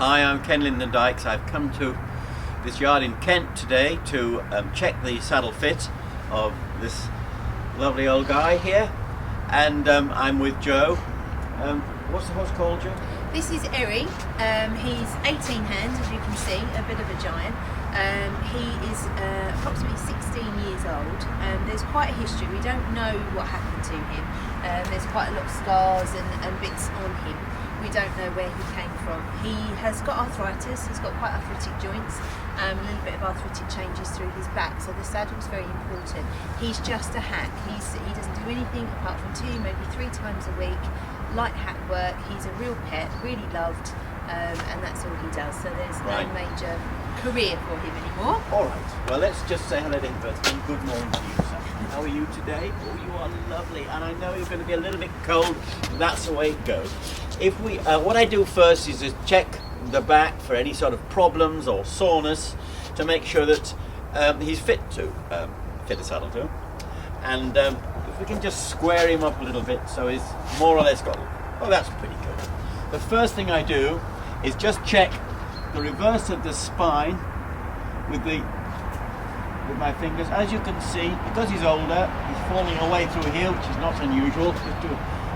Hi, I'm Ken Lyndon-Dykes. I've come to this yard in Kent today to check the saddle fit of this lovely old guy here, and I'm with Joe. What's the horse called, Joe? This is Eri. He's 18 hands, as you can see, a bit of a giant. He is approximately 16 years old. There's quite a history. We don't know what happened to him. There's quite a lot of scars and bits on him. We don't know where he came from. He has got arthritis. He's got quite arthritic joints. A little bit of arthritic changes through his back, so the saddle's very important. He's just a hack. He doesn't do anything apart from 2, maybe 3 times a week. Light hack work. He's a real pet, really loved, and that's all he does. So there's no major career for him anymore. All right. Well, let's just say hello to him first. And good morning to you, sir. How are you today? Oh, you are lovely. And I know you're going to be a little bit cold. That's the way it goes. If we, what I do first is just check the back for any sort of problems or soreness to make sure that he's fit to fit a saddle to. And if we can just square him up a little bit so he's more or less got, oh, that's pretty good. The first thing I do is just check the reverse of the spine with my fingers. As you can see, because he's older, he's falling away through here, which is not unusual. Just to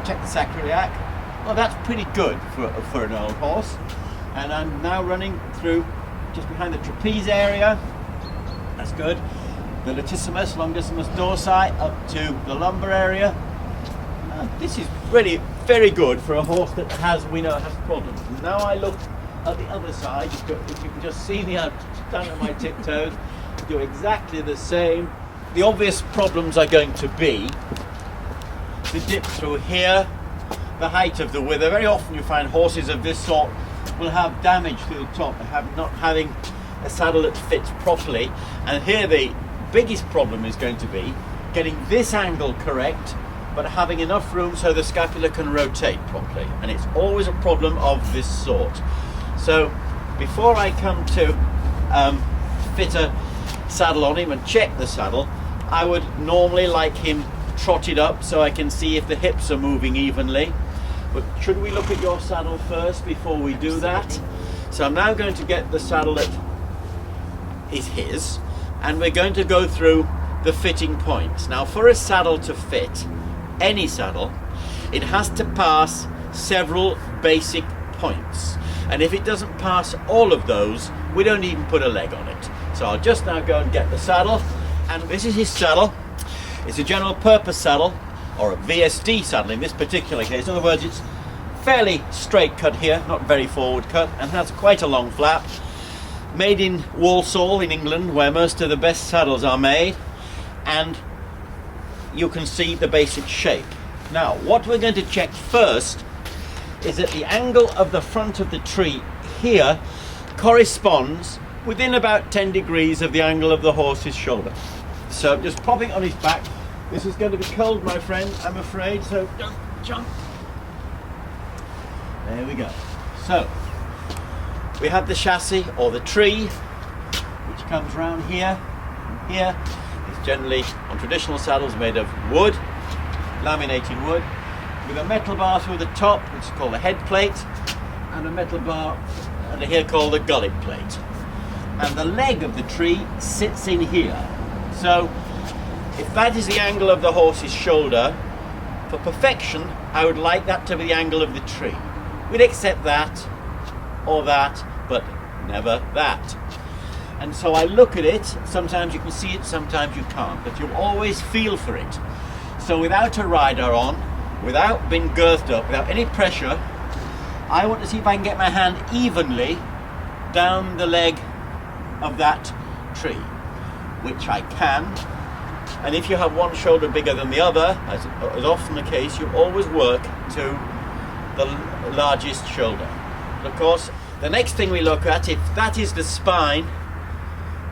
check the sacroiliac. Well, that's pretty good for an old horse. And I'm now running through just behind the trapeze area. That's good. The latissimus, longissimus dorsi, up to the lumbar area. This is really very good for a horse that we know has problems. Now I look at the other side. If you can just see me, I'm down at my tiptoes. Do exactly the same. The obvious problems are going to be the dip through here, the height of the wither. Very often you find horses of this sort will have damage to the top, not having a saddle that fits properly. And here the biggest problem is going to be getting this angle correct, but having enough room so the scapula can rotate properly. And it's always a problem of this sort. So before I come to fit a saddle on him and check the saddle, I would normally like him trotted up so I can see if the hips are moving evenly. But should we look at your saddle first before we do that? So I'm now going to get the saddle that is his, and we're going to go through the fitting points. Now, for a saddle to fit, any saddle, it has to pass several basic points. And if it doesn't pass all of those, we don't even put a leg on it. So I'll just now go and get the saddle, and this is his saddle. It's a general purpose saddle, or a VSD saddle in this particular case. In other words, it's fairly straight cut here, not very forward cut, and has quite a long flap. Made in Walsall in England, where most of the best saddles are made, and you can see the basic shape. Now, what we're going to check first is that the angle of the front of the tree here corresponds within about 10 degrees of the angle of the horse's shoulder. So just popping on his back. This is going to be cold, my friend, I'm afraid, so don't jump. There we go. So we have the chassis, or the tree, which comes round here and here. It's generally on traditional saddles made of wood, laminated wood, with a metal bar through the top, which is called the head plate, and a metal bar under here called the gullet plate. And the leg of the tree sits in here. So if that is the angle of the horse's shoulder, for perfection, I would like that to be the angle of the tree. We'd accept that or that, but never that. And so I look at it, sometimes you can see it, sometimes you can't, but you'll always feel for it. So without a rider on, without being girthed up, without any pressure, I want to see if I can get my hand evenly down the leg of that tree, which I can. And if you have one shoulder bigger than the other, as is often the case, you always work to the largest shoulder. But of course, the next thing we look at, if that is the spine,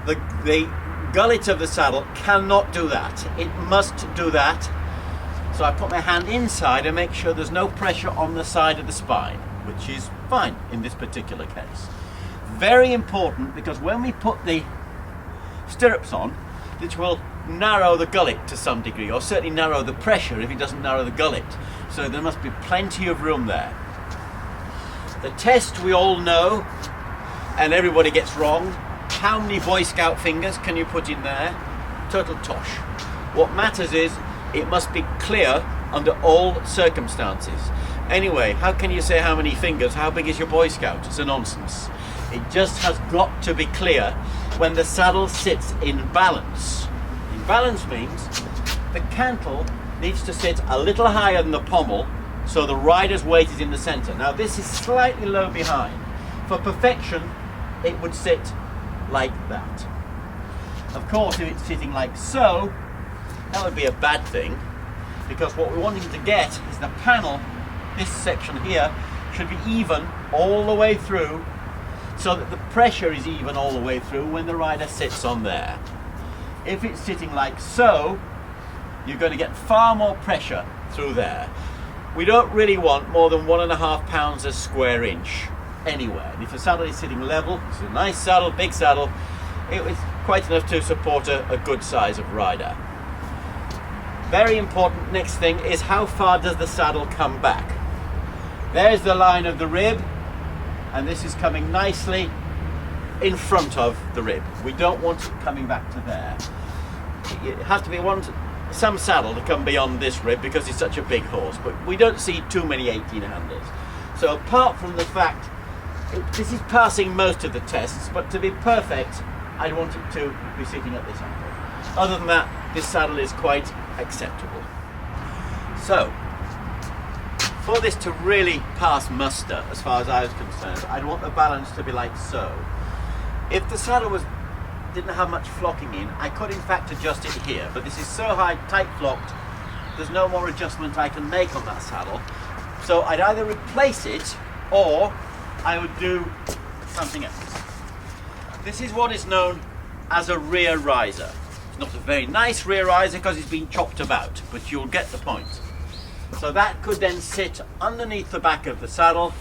the gullet of the saddle cannot do that. It must do that. So I put my hand inside and make sure there's no pressure on the side of the spine, which is fine in this particular case. Very important, because when we put the stirrups on, which will narrow the gullet to some degree, or certainly narrow the pressure if it doesn't narrow the gullet. So there must be plenty of room there. The test we all know, and everybody gets wrong. How many Boy Scout fingers can you put in there? Total tosh. What matters is it must be clear under all circumstances. Anyway, how can you say how many fingers? How big is your Boy Scout? It's a nonsense. It just has got to be clear when the saddle sits in balance. In balance means the cantle needs to sit a little higher than the pommel so the rider's weight is in the center. Now this is slightly low behind. For perfection, it would sit like that. Of course, if it's sitting like so, that would be a bad thing, because what we're wanting to get is the panel, this section here, should be even all the way through, so that the pressure is even all the way through when the rider sits on there. If it's sitting like so, you're going to get far more pressure through there. We don't really want more than 1.5 pounds a square inch anywhere. And if the saddle is sitting level, it's a nice saddle, big saddle, it was quite enough to support a good size of rider. Very important next thing is how far does the saddle come back? There's the line of the rib, and this is coming nicely in front of the rib. We don't want it coming back to there. It has to be some saddle to come beyond this rib because it's such a big horse, but we don't see too many 18-handers. So apart from the fact, this is passing most of the tests, but to be perfect, I'd want it to be sitting at this angle. Other than that, this saddle is quite acceptable. So, for this to really pass muster, as far as I was concerned, I'd want the balance to be like so. If the saddle didn't have much flocking in, I could in fact adjust it here, but this is so high, tight flocked, there's no more adjustment I can make on that saddle. So I'd either replace it, or I would do something else. This is what is known as a rear riser. It's not a very nice rear riser because it's been chopped about, but you'll get the point. So that could then sit underneath the back of the saddle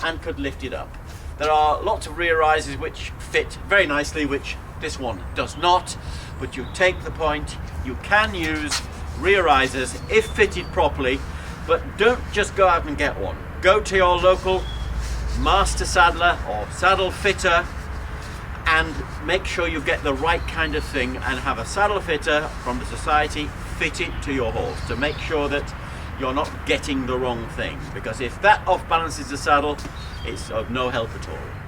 and could lift it up. There are lots of rear risers which fit very nicely, which this one does not, but you take the point. You can use rear risers if fitted properly, but don't just go out and get one. Go to your local master saddler or saddle fitter and make sure you get the right kind of thing, and have a saddle fitter from the society fit it to your horse to make sure that you're not getting the wrong thing, because if that off balances the saddle, it's of no help at all.